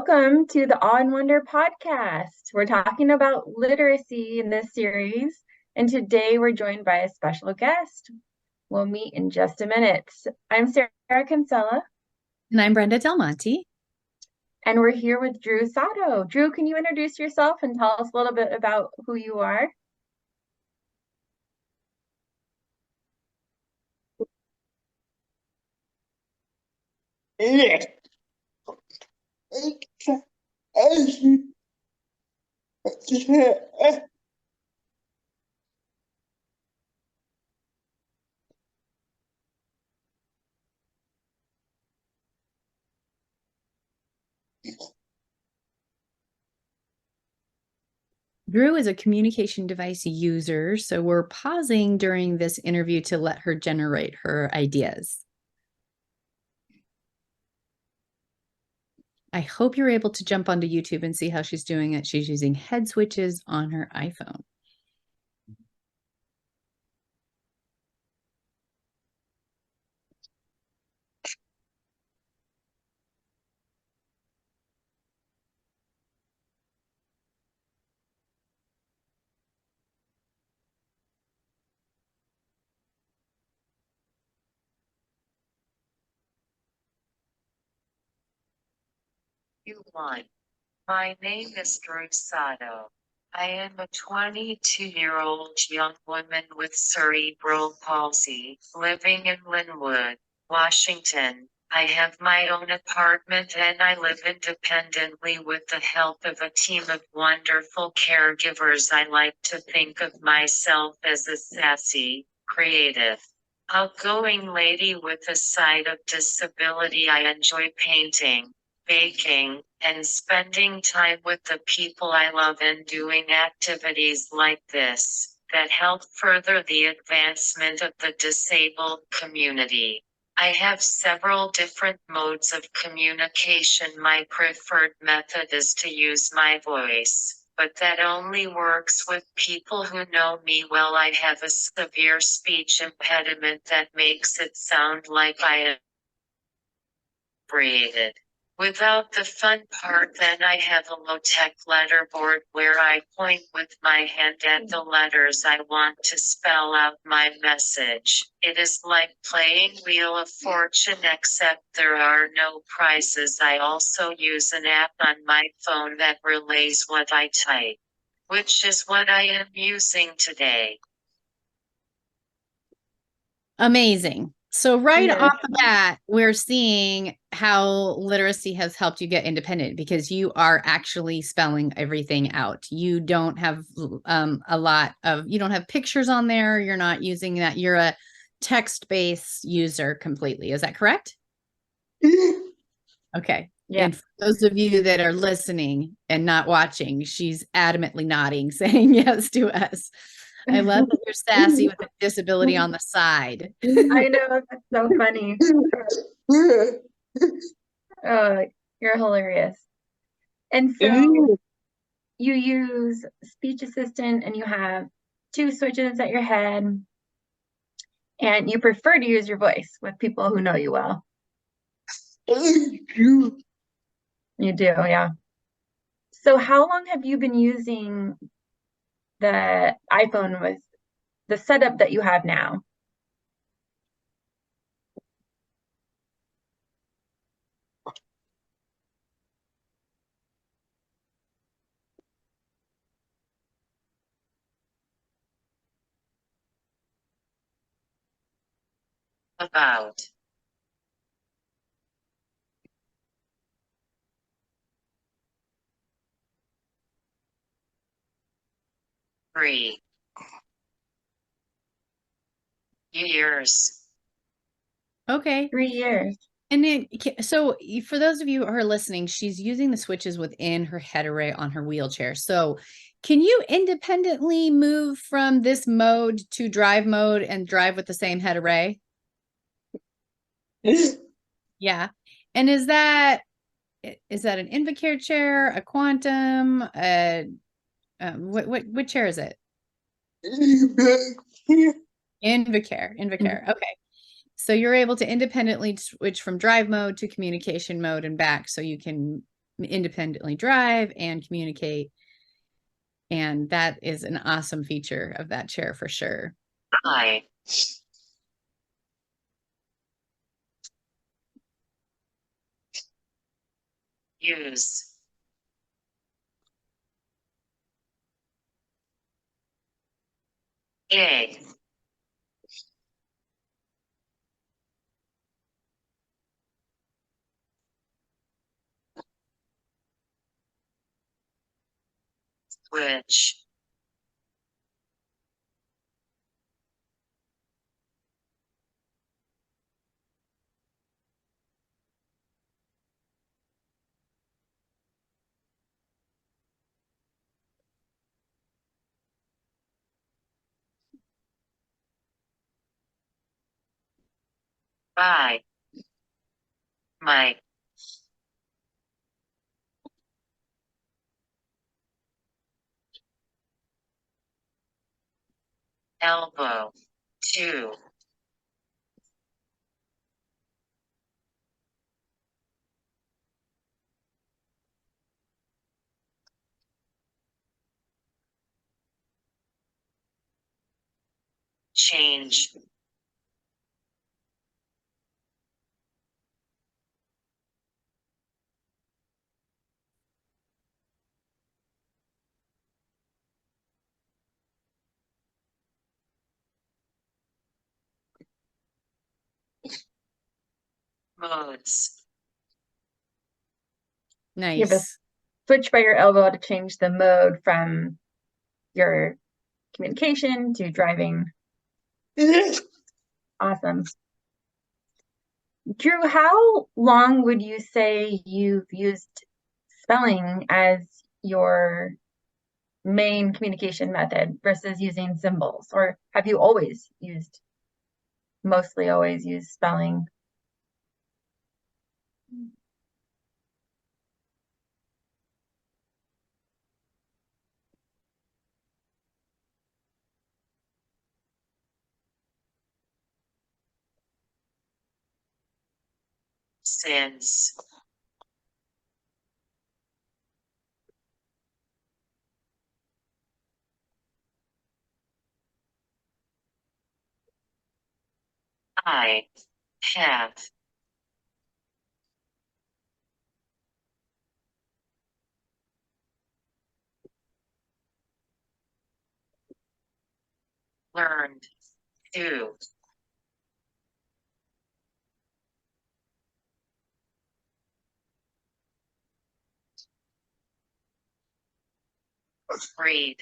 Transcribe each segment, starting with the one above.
Welcome to the Awe and Wonder podcast. We're talking about literacy in this series, and today we're joined by a special guest. We'll meet in just a minute. I'm Sarah Kinsella. And I'm Brenda Del Monte. And we're here with Drew Sato. Drew, can you introduce yourself and tell us a little bit about who you are? Yes. Drew is a communication device user, so we're pausing during this interview to let her generate her ideas. I hope you're able to jump onto YouTube and see how she's doing it. She's using head switches on her iPhone. My name is Drew Sato. I am a 22-year-old young woman with cerebral palsy, living in Linwood, Washington. I have my own apartment and I live independently with the help of a team of wonderful caregivers. I like to think of myself as a sassy, creative, outgoing lady with a side of disability. I enjoy painting, baking, and spending time with the people I love and doing activities like this that help further the advancement of the disabled community. I have several different modes of communication. My preferred method is to use my voice, but that only works with people who know me well. I have a severe speech impediment that makes it sound like I am created. Without the fun part, then I have a low-tech letterboard where I point with my hand at the letters I want to spell out my message. It is like playing Wheel of Fortune, except there are no prizes. I also use an app on my phone that relays what I type, which is what I am using today. Amazing. So right off the bat, we're seeing how literacy has helped you get independent because you are actually spelling everything out. You don't have you don't have pictures on there. You're not using that. You're a text-based user completely. Is that correct? Okay. Yeah. And for those of you that are listening and not watching, she's adamantly nodding, saying yes to us. I love that you're sassy with a disability on the side. I know, that's so funny. Oh, you're hilarious. And so you use speech assistant and you have two switches at your head, and you prefer to use your voice with people who know you well. You do, yeah. So how long have you been using the iPhone with the setup that you have now? About 3 years. Okay. 3 years. And so for those of you who are listening, she's using the switches within her head array on her wheelchair. So can you independently move from this mode to drive mode and drive with the same head array? Yeah. And is that an Invacare chair, a Quantum, what chair is it? Invacare. Okay. So you're able to independently switch from drive mode to communication mode and back, so you can independently drive and communicate. And that is an awesome feature of that chair for sure. I use a switch by my elbow to change modes. You have a Nice. switch by your elbow to change the mode from your communication to driving. Awesome. Drew, how long would you say you've used spelling as your main communication method versus using symbols? Or have you mostly always used spelling? Since I have learned to read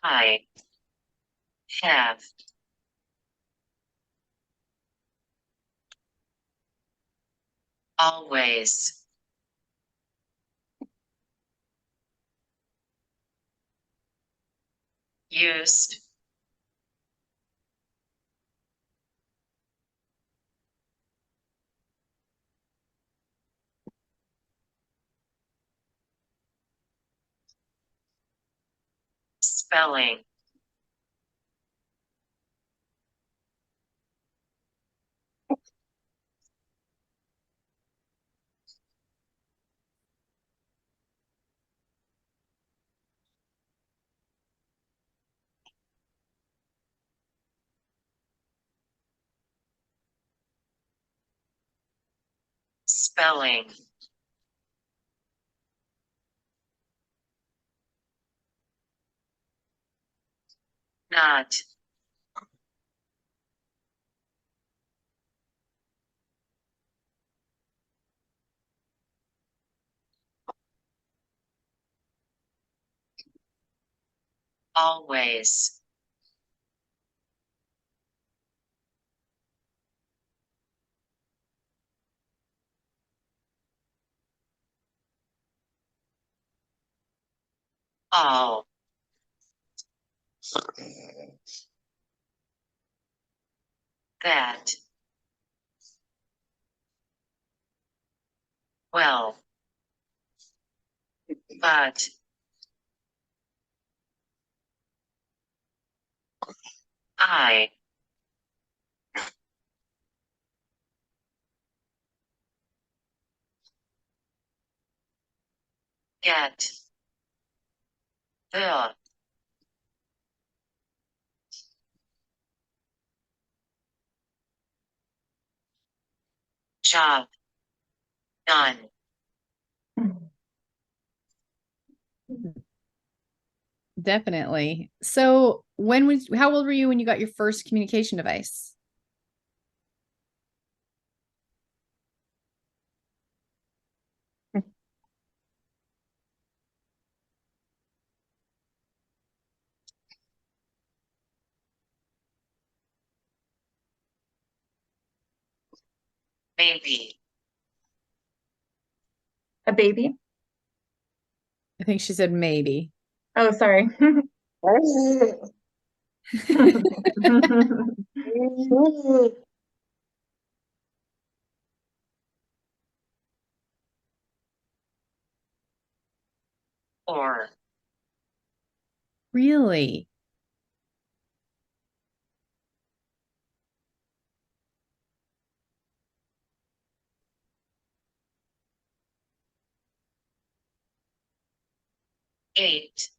I have always used spelling spelling not always all that well but I Get. The. Job. Done. Definitely. So how old were you when you got your first communication device? Maybe. A baby? I think she said maybe. Oh, sorry. Or. Really? Eight.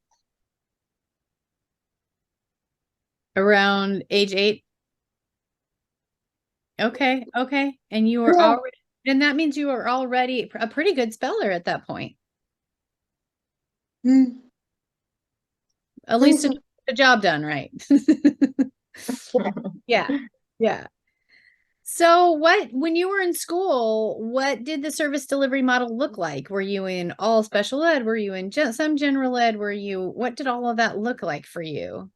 Around age 8? Okay, okay. And you were already, and that means you were already a pretty good speller at that point. At least a job done, right? Yeah. Yeah. So when you were in school, what did the service delivery model look like? Were you in all special ed? Were you in some general ed? What did all of that look like for you?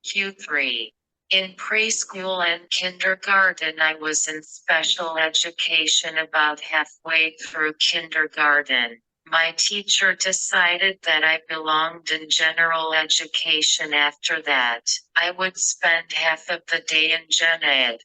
Q3. In preschool and kindergarten, I was in special education about halfway through kindergarten. My teacher decided that I belonged in general education after that. I would spend half of the day in gen ed.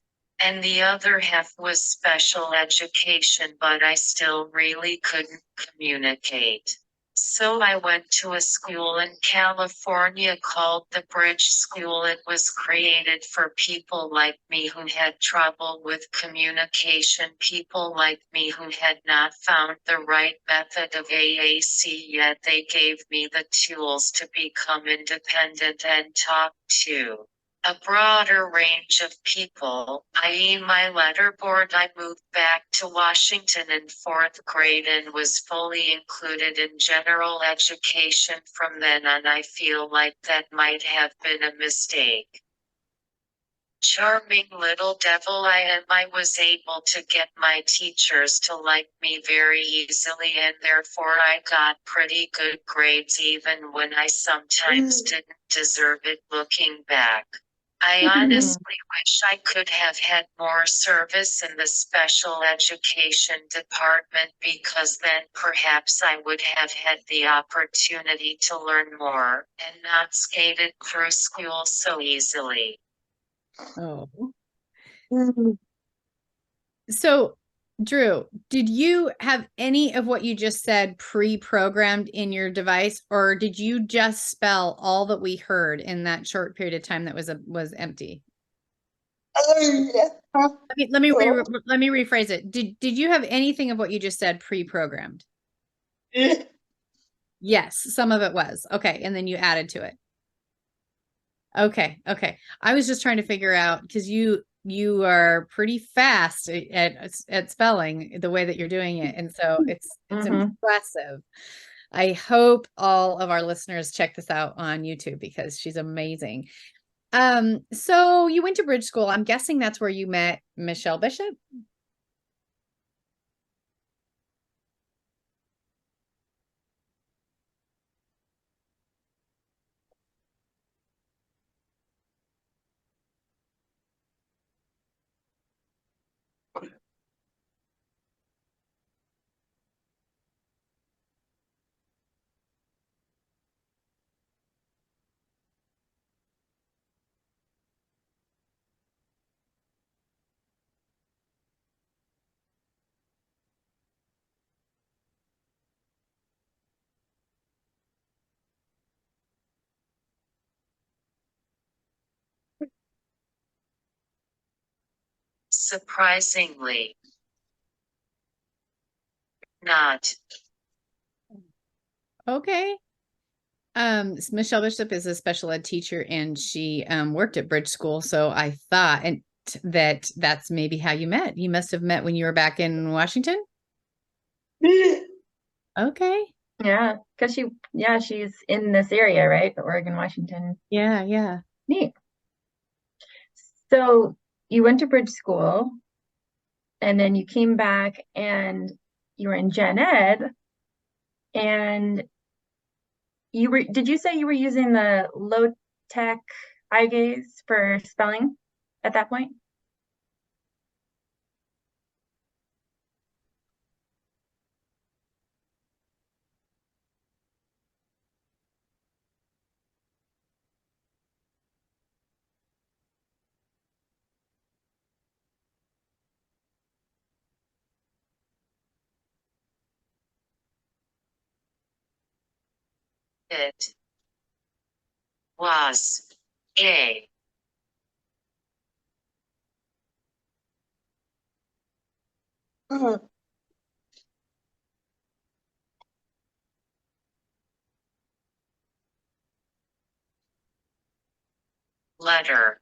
And the other half was special education, but I still really couldn't communicate. So I went to a school in California called the Bridge School. It was created for people like me who had trouble with communication, people like me who had not found the right method of AAC yet. They gave me the tools to become independent and talk to a broader range of people, i.e. my letterboard. I moved back to Washington in 4th grade and was fully included in general education from then on. I feel like that might have been a mistake. Charming little devil I am. I was able to get my teachers to like me very easily, and therefore I got pretty good grades even when I sometimes didn't deserve it looking back. I honestly wish I could have had more service in the special education department, because then perhaps I would have had the opportunity to learn more and not skated through school so easily. Oh. So, Drew, did you have any of what you just said pre-programmed in your device, or did you just spell all that we heard in that short period of time that was empty? Let me rephrase it. Did you have anything of what you just said pre-programmed? Yes, some of it was. Okay, and then you added to it. Okay, okay. I was just trying to figure out because you are pretty fast at spelling the way that you're doing it, and so it's impressive. I hope all of our listeners check this out on YouTube because she's amazing. So you went to bridge school. I'm guessing that's where you met Michelle Bishop. Surprisingly, not. Okay. Michelle Bishop is a special ed teacher and she worked at Bridge School. So I thought that's maybe how you met. You must have met when you were back in Washington. Okay. Yeah, because she's in this area, right? The Oregon, Washington. Yeah, yeah. Neat. So you went to bridge school and then you came back and you were in gen ed and did you say you were using the low tech eye gaze for spelling at that point? It was a letter.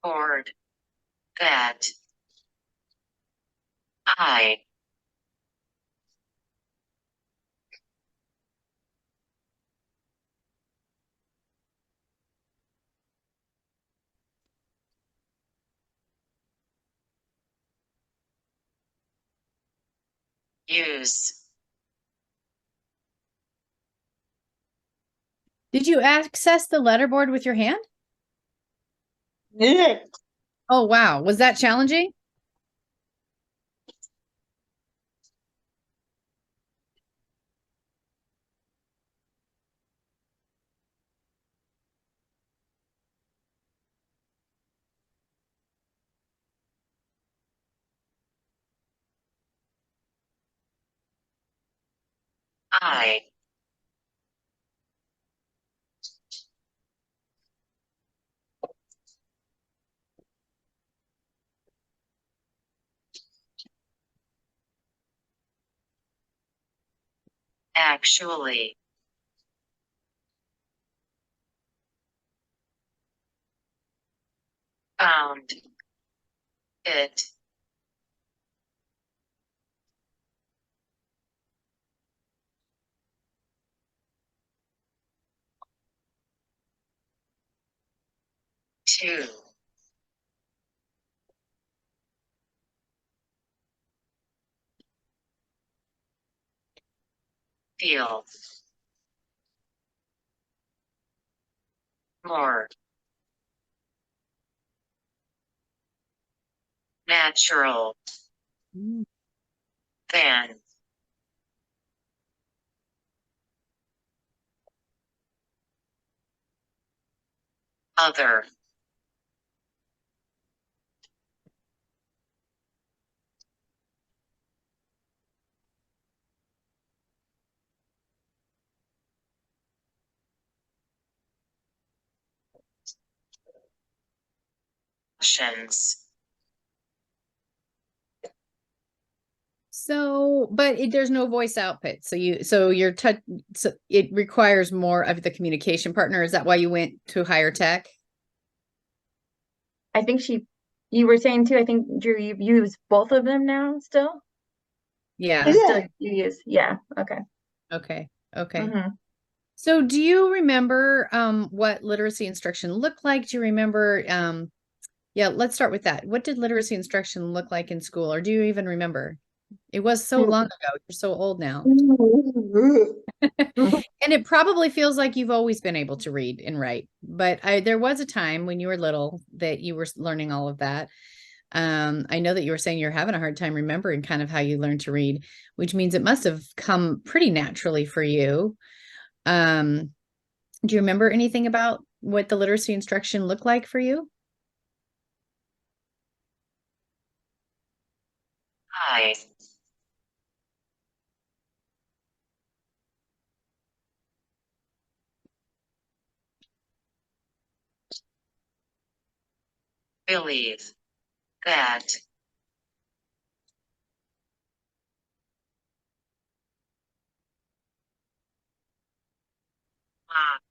Board that I use. Did you access the letterboard with your hand? Yeah. Oh, wow. Was that challenging? I actually found it to feel more natural, Mm. than, other, options, So, but there's no voice output. So your touch, so it requires more of the communication partner. Is that why you went to higher tech? I think you were saying too, I think Drew, you use both of them now still? Yeah. You still you use, yeah, okay. Okay. Okay. Mm-hmm. So do you remember what literacy instruction looked like? Do you remember yeah, let's start with that. What did literacy instruction look like in school, or do you even remember? It was so long ago. You're so old now. And it probably feels like you've always been able to read and write, but there was a time when you were little that you were learning all of that. I know that you were saying you're having a hard time remembering kind of how you learned to read, which means it must have come pretty naturally for you. Um, do you remember anything about what the literacy instruction looked like for you? I, believe, that, not,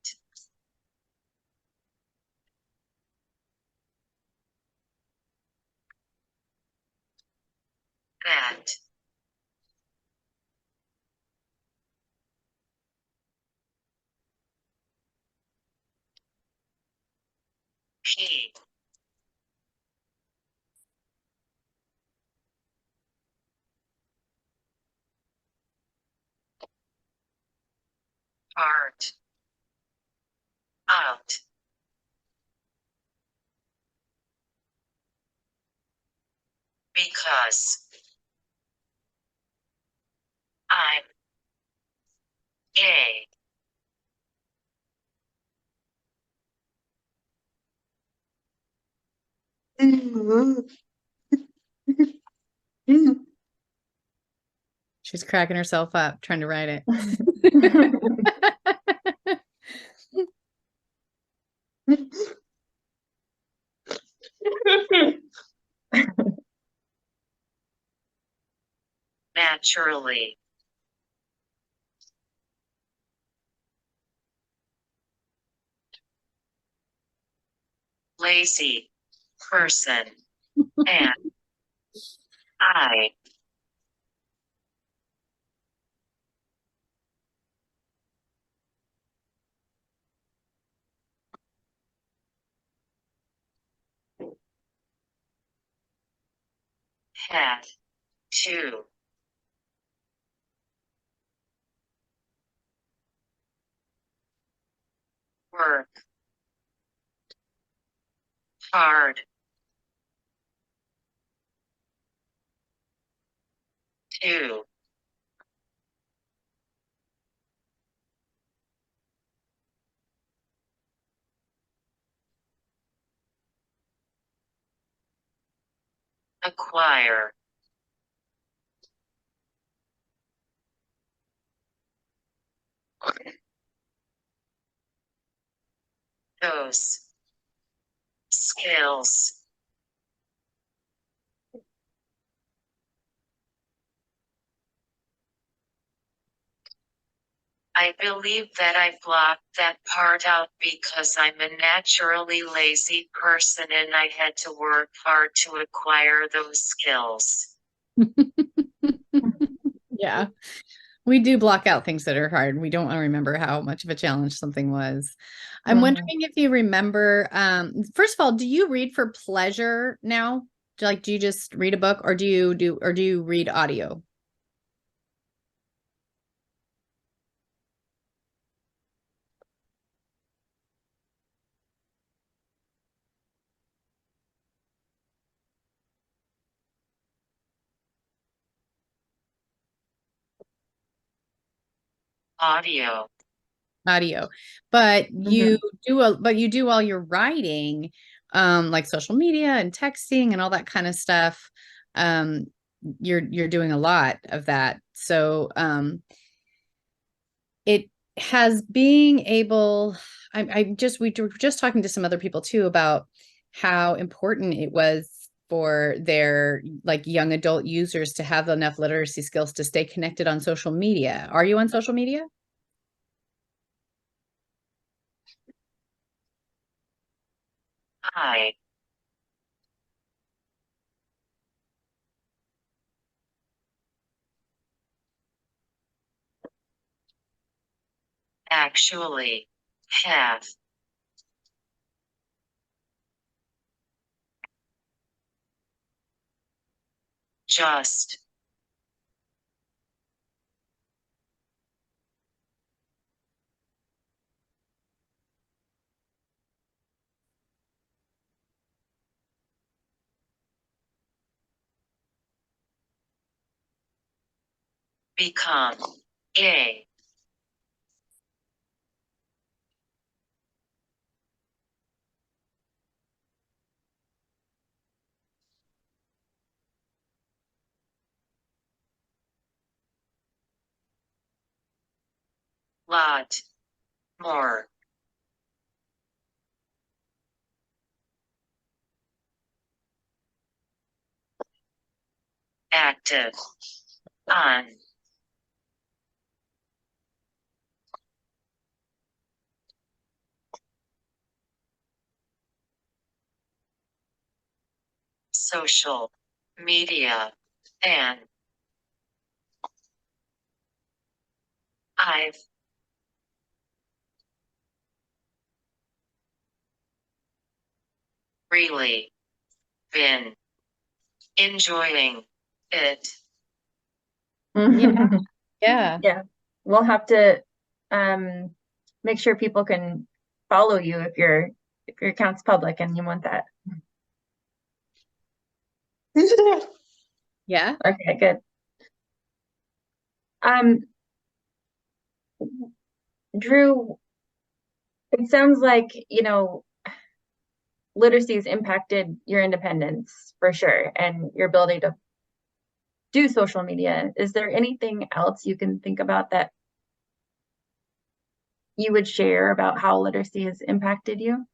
that, key, part, out, because, I'm, gay, She's cracking herself up trying to write it. naturally, lazy, person, and, I, had, to, work, hard, to, acquire, those, skills, I believe that I blocked that part out because I'm a naturally lazy person and I had to work hard to acquire those skills. Yeah. We do block out things that are hard. We don't want to remember how much of a challenge something was. I'm Mhm. wondering if you remember, first of all, do you read for pleasure now? Do you just read a book, or do you read audio? Audio. Audio. But you do all your writing, like social media and texting and all that kind of stuff. You're doing a lot of that. So it has being able, we were just talking to some other people too about how important it was for their like young adult users to have enough literacy skills to stay connected on social media. Are you on social media? Hi. Actually. Have. Just. Become. A. Lot. More. Active. On. Social. Media. And. I've. Really. Been. Enjoying. It. Yeah. Yeah. Yeah. We'll have to make sure people can follow you if your account's public and you want that. Yeah. Okay, good. Um, Drew, it sounds like, literacy has impacted your independence for sure and your ability to do social media. Is there anything else you can think about that you would share about how literacy has impacted you?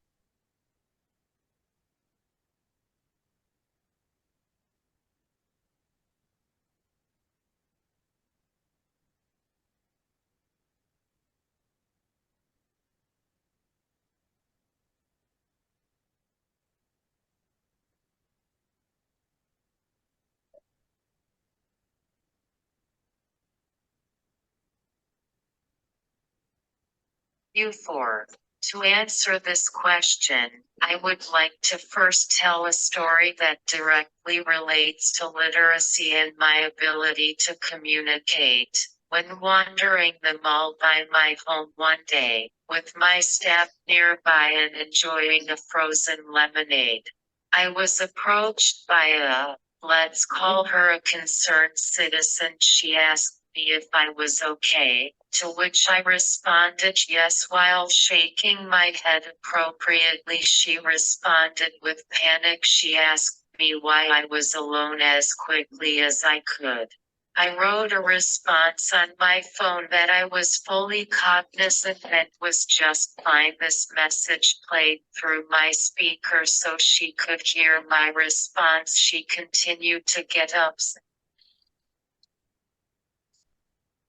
U4. To answer this question, I would like to first tell a story that directly relates to literacy and my ability to communicate. When wandering the mall by my home one day, with my staff nearby and enjoying a frozen lemonade, I was approached by let's call her a concerned citizen. She asked me if I was okay, to which I responded yes while shaking my head appropriately. She responded with panic. She asked me why I was alone as quickly as I could. I wrote a response on my phone that I was fully cognizant and was just fine. This message played through my speaker so she could hear my response. She continued to get upset.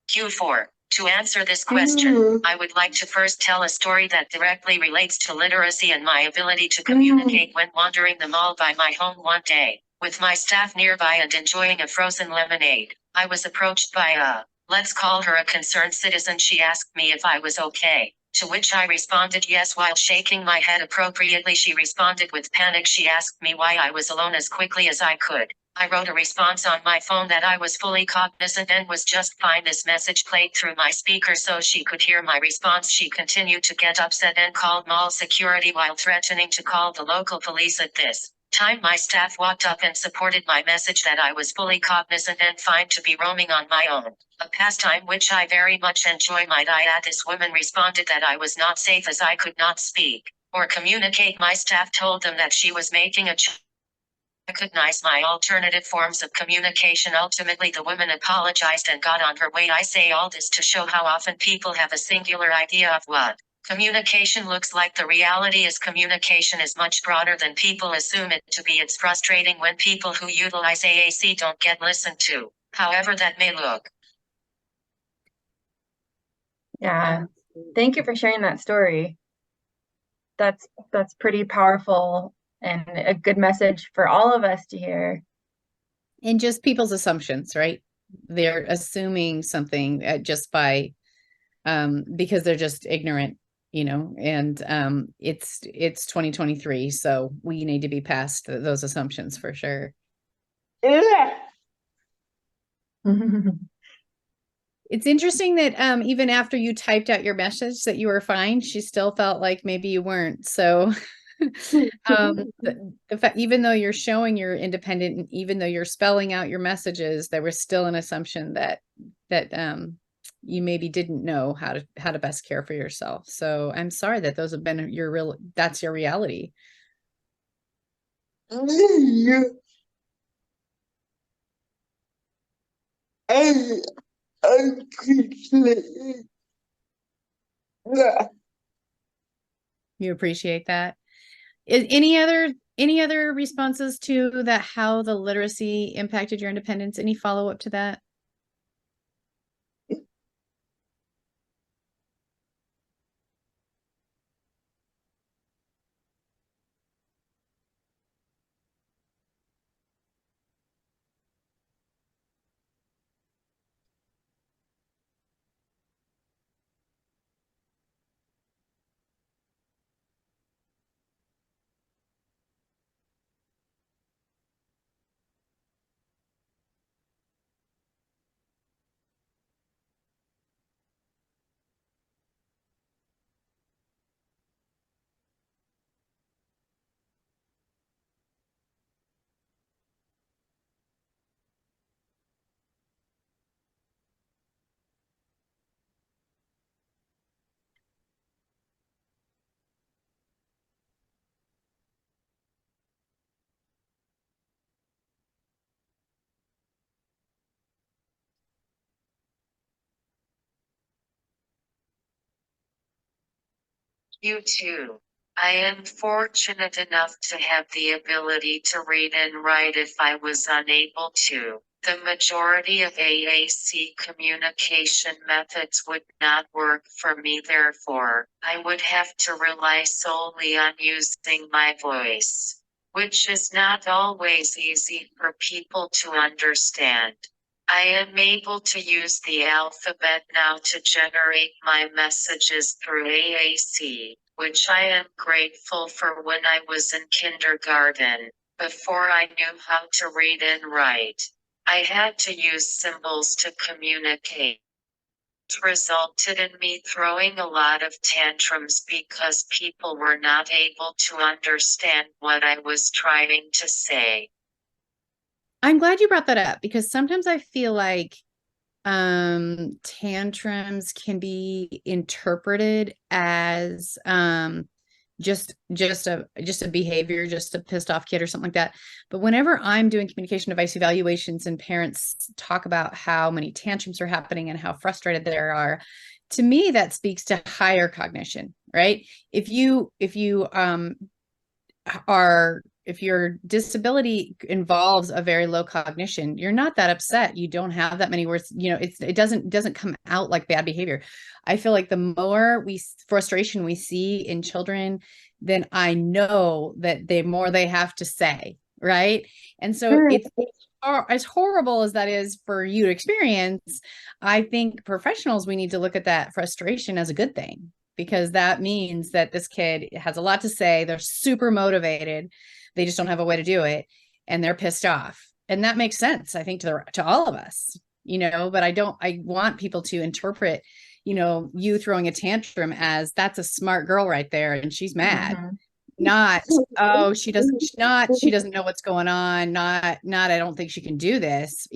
Q4. To answer this question, I would like to first tell a story that directly relates to literacy and my ability to communicate when wandering the mall by my home one day, with my staff nearby and enjoying a frozen lemonade. I was approached by let's call her a concerned citizen. She asked me if I was okay, to which I responded yes while shaking my head appropriately. She responded with panic. She asked me why I was alone as quickly as I could. I wrote a response on my phone that I was fully cognizant and was just fine. This message played through my speaker so she could hear my response. She continued to get upset and called mall security while threatening to call the local police. At this time my staff walked up and supported my message that I was fully cognizant and fine to be roaming on my own, a pastime which I very much enjoy, might I add. This woman responded that I was not safe as I could not speak or communicate. My staff told them that she was making a recognize my alternative forms of communication. Ultimately, the woman apologized and got on her way. I say all this to show how often people have a singular idea of what communication looks like. The reality is communication is much broader than people assume it to be. It's frustrating when people who utilize AAC don't get listened to, however that may look. Yeah. Thank you for sharing that story. That's pretty powerful and a good message for all of us to hear. And just people's assumptions, right? They're assuming something just by because they're just ignorant, and it's 2023, so we need to be past those assumptions for sure. It's interesting that even after you typed out your message that you were fine, she still felt like maybe you weren't. So the fact, even though you're showing you're independent and even though you're spelling out your messages, there was still an assumption that you maybe didn't know how to best care for yourself. So I'm sorry that those have been that's your reality. You appreciate that. Any other responses to that, how the literacy impacted your independence? Any follow-up to that? You too. I am fortunate enough to have the ability to read and write if I was unable to. The majority of AAC communication methods would not work for me, therefore, I would have to rely solely on using my voice, which is not always easy for people to understand. I am able to use the alphabet now to generate my messages through AAC, which I am grateful for. When I was in kindergarten, before I knew how to read and write, I had to use symbols to communicate. It resulted in me throwing a lot of tantrums because people were not able to understand what I was trying to say. I'm glad you brought that up because sometimes I feel like tantrums can be interpreted as just a behavior, just a pissed off kid or something like that. But whenever I'm doing communication device evaluations and parents talk about how many tantrums are happening and how frustrated they are, to me that speaks to higher cognition, right? If your disability involves a very low cognition, you're not that upset. You don't have that many words. It doesn't come out like bad behavior. I feel like the more frustration we see in children, then I know that the more they have to say, right? And so it's as horrible as that is for you to experience, I think professionals, we need to look at that frustration as a good thing, because that means that this kid has a lot to say. They're super motivated. They just don't have a way to do it. And they're pissed off. And that makes sense, I think, to all of us, but I want people to interpret, you throwing a tantrum as that's a smart girl right there and she's mad. not, oh, she doesn't know what's going on. Not, I don't think she can do this.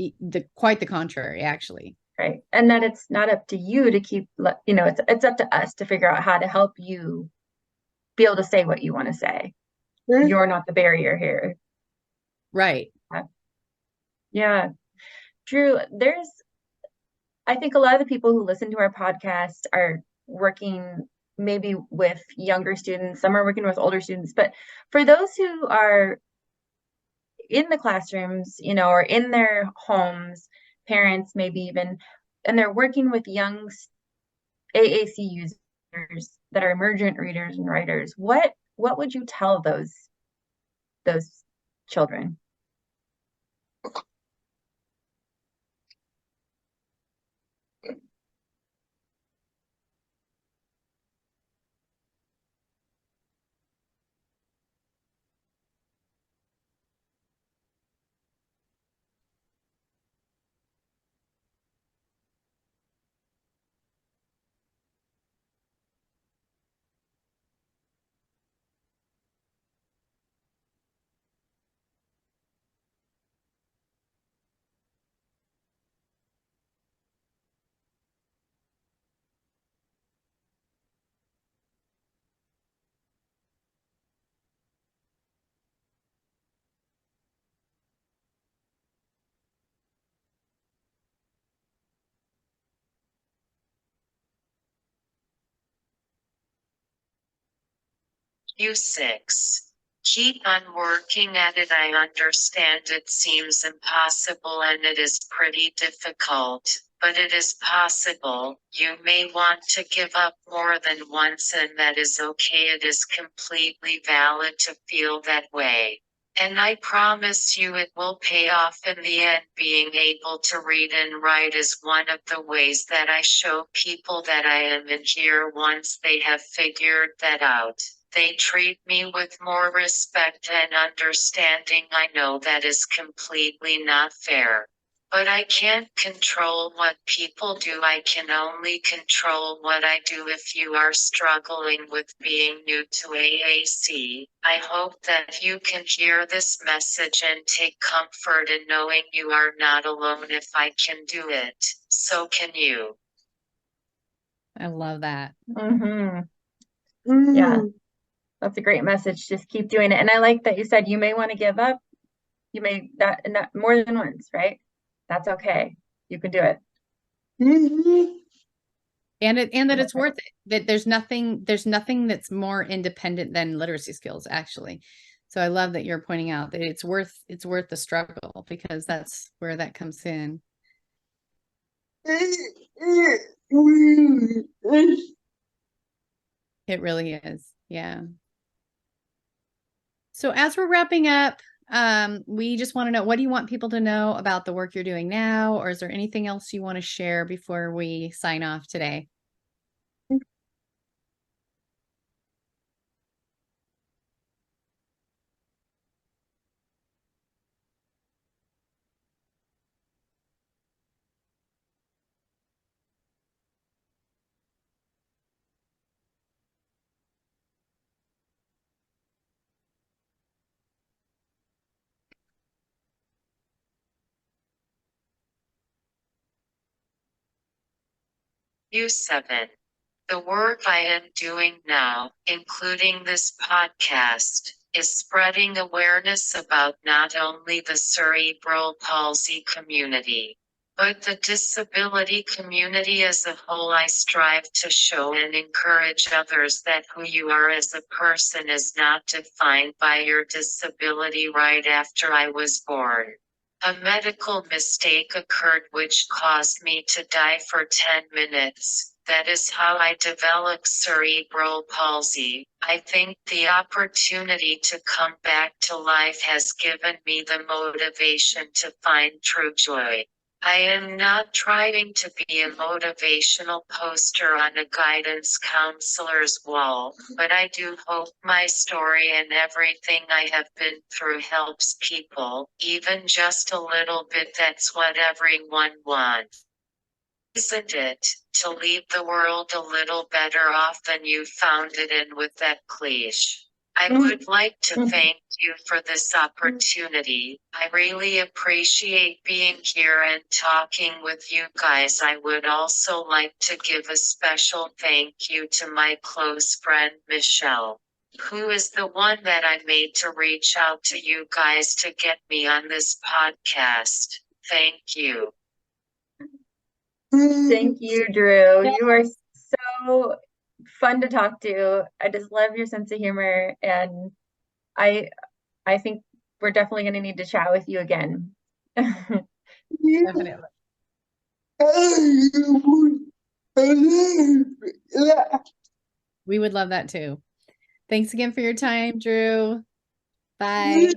Quite the contrary, actually. Right. And that it's not up to you to keep, it's up to us to figure out how to help you be able to say what you want to say. You're not the barrier here. Right. Yeah. Drew, I think a lot of the people who listen to our podcast are working maybe with younger students, some are working with older students, but for those who are in the classrooms, or in their homes, parents maybe even, and they're working with young AAC users that are emergent readers and writers, what would you tell those children? U6. Keep on working at it. I understand it seems impossible and it is pretty difficult, but it is possible. You may want to give up more than once, and that is okay. It is completely valid to feel that way. And I promise you it will pay off in the end. Being able to read and write is one of the ways that I show people that I am in here. Once they have figured that out, they treat me with more respect and understanding. I know that is completely not fair. But I can't control what people do. I can only control what I do. If you are struggling with being new to AAC, I hope that you can hear this message and take comfort in knowing you are not alone. If I can do it, so can you. I love that. Yeah, that's a great message. Just keep doing it. And I like that you said you may want to give up. You may that more than once, right? That's okay. You can do it. And that it's worth it. That there's nothing that's more independent than literacy skills, actually. So I love that you're pointing out that it's worth the struggle, because that's where that comes in. It really is. Yeah. So as we're wrapping up, we just want to know, what do you want people to know about the work you're doing now? Or is there anything else you want to share before we sign off today? U7. The work I am doing now, including this podcast, is spreading awareness about not only the cerebral palsy community, but the disability community as a whole. I strive to show and encourage others that who you are as a person is not defined by your disability. Right after I was born, a medical mistake occurred which caused me to die for 10 minutes. That is how I developed cerebral palsy. I think the opportunity to come back to life has given me the motivation to find true joy. I am not trying to be a motivational poster on a guidance counselor's wall, but I do hope my story and everything I have been through helps people, even just a little bit. That's what everyone wants, isn't it? To leave the world a little better off than you found it. And with that cliche, I would like to thank you for this opportunity. I really appreciate being here and talking with you guys. I would also like to give a special thank you to my close friend Michelle, who is the one that I made to reach out to you guys to get me on this podcast. Thank you. Thank you, Drew. You are so fun to talk to. I just love your sense of humor, and I think we're definitely going to need to chat with you again. Definitely. We would love that too. Thanks again for your time, Drew. Bye.